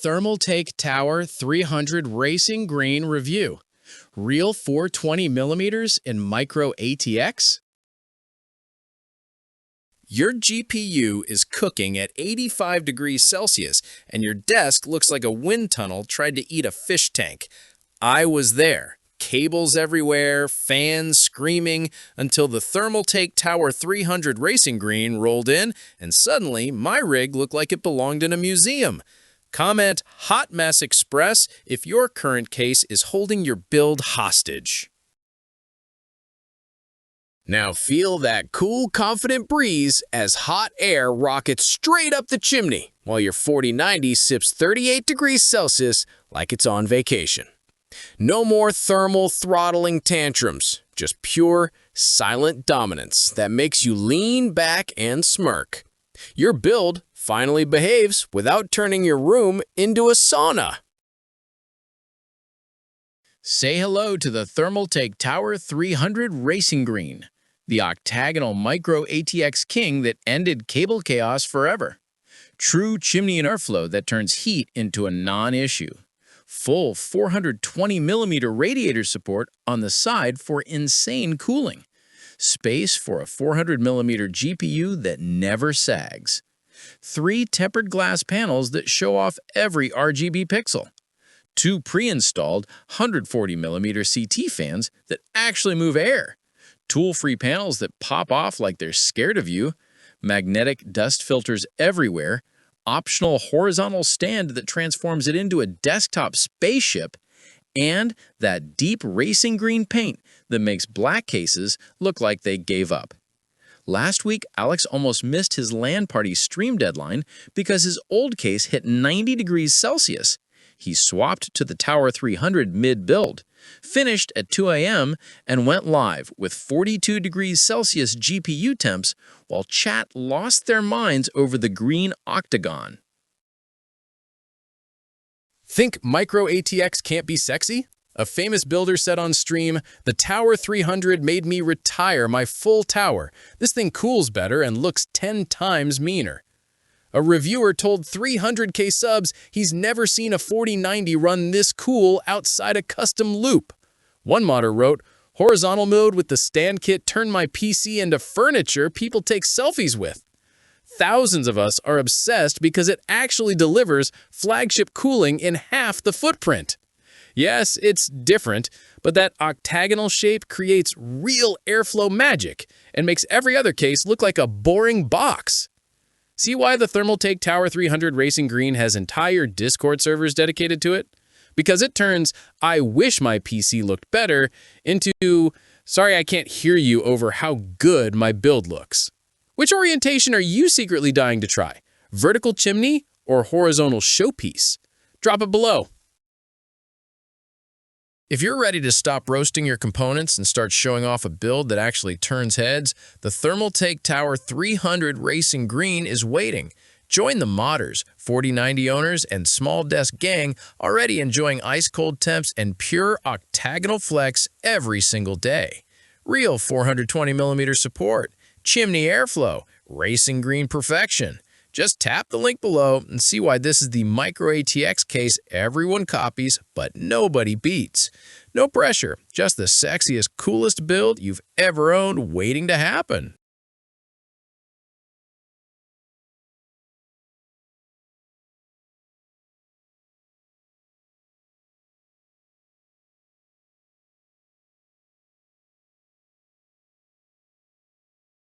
Thermaltake Tower 300 Racing Green Review. Real 420mm in Micro-ATX? Your GPU is cooking at 85 degrees Celsius, and your desk looks like a wind tunnel tried to eat a fish tank. I was there. Cables everywhere, fans screaming, until the Thermaltake Tower 300 Racing Green rolled in, and suddenly my rig looked like it belonged in a museum. Comment Hot Mess Express if your current case is holding your build hostage. Now feel that cool, confident breeze as hot air rockets straight up the chimney, while your 4090 sips 38 degrees Celsius like it's on vacation. No more thermal throttling tantrums, just pure, silent dominance that makes you lean back and smirk. Your build finally behaves without turning your room into a sauna. Say hello to the Thermaltake Tower 300 Racing Green, the octagonal Micro-ATX king that ended cable chaos forever. True chimney and airflow that turns heat into a non-issue. Full 420mm radiator support on the side for insane cooling. Space for a 400mm GPU that never sags. 3 tempered glass panels that show off every RGB pixel. 2 pre-installed 140mm CT fans that actually move air. Tool-free panels that pop off like they're scared of you. Magnetic dust filters everywhere. Optional horizontal stand that transforms it into a desktop spaceship, and that deep racing green paint that makes black cases look like they gave up. Last week, Alex almost missed his LAN party stream deadline because his old case hit 90 degrees Celsius. He swapped to the Tower 300 mid-build, finished at 2 a.m., and went live with 42 degrees Celsius GPU temps while chat lost their minds over the green octagon. Think Micro-ATX can't be sexy? A famous builder said on stream, "The Tower 300 made me retire my full tower. This thing cools better and looks 10 times meaner." A reviewer told 300K subs he's never seen a 4090 run this cool outside a custom loop. One modder wrote, "Horizontal mode with the stand kit turned my PC into furniture people take selfies with." Thousands of us are obsessed because it actually delivers flagship cooling in half the footprint. Yes, it's different, but that octagonal shape creates real airflow magic and makes every other case look like a boring box. See why the Thermaltake Tower 300 Racing Green has entire Discord servers dedicated to it? Because it turns "I wish my PC looked better" into "sorry I can't hear you over how good my build looks." Which orientation are you secretly dying to try? Vertical chimney or horizontal showpiece? Drop it below. If you're ready to stop roasting your components and start showing off a build that actually turns heads, the Thermaltake Tower 300 Racing Green is waiting. Join the modders, 4090 owners, and small desk gang already enjoying ice-cold temps and pure octagonal flex every single day. Real 420mm support, chimney airflow, racing green perfection. Just tap the link below and see why this is the Micro-ATX case everyone copies but nobody beats. No pressure, just the sexiest, coolest build you've ever owned waiting to happen.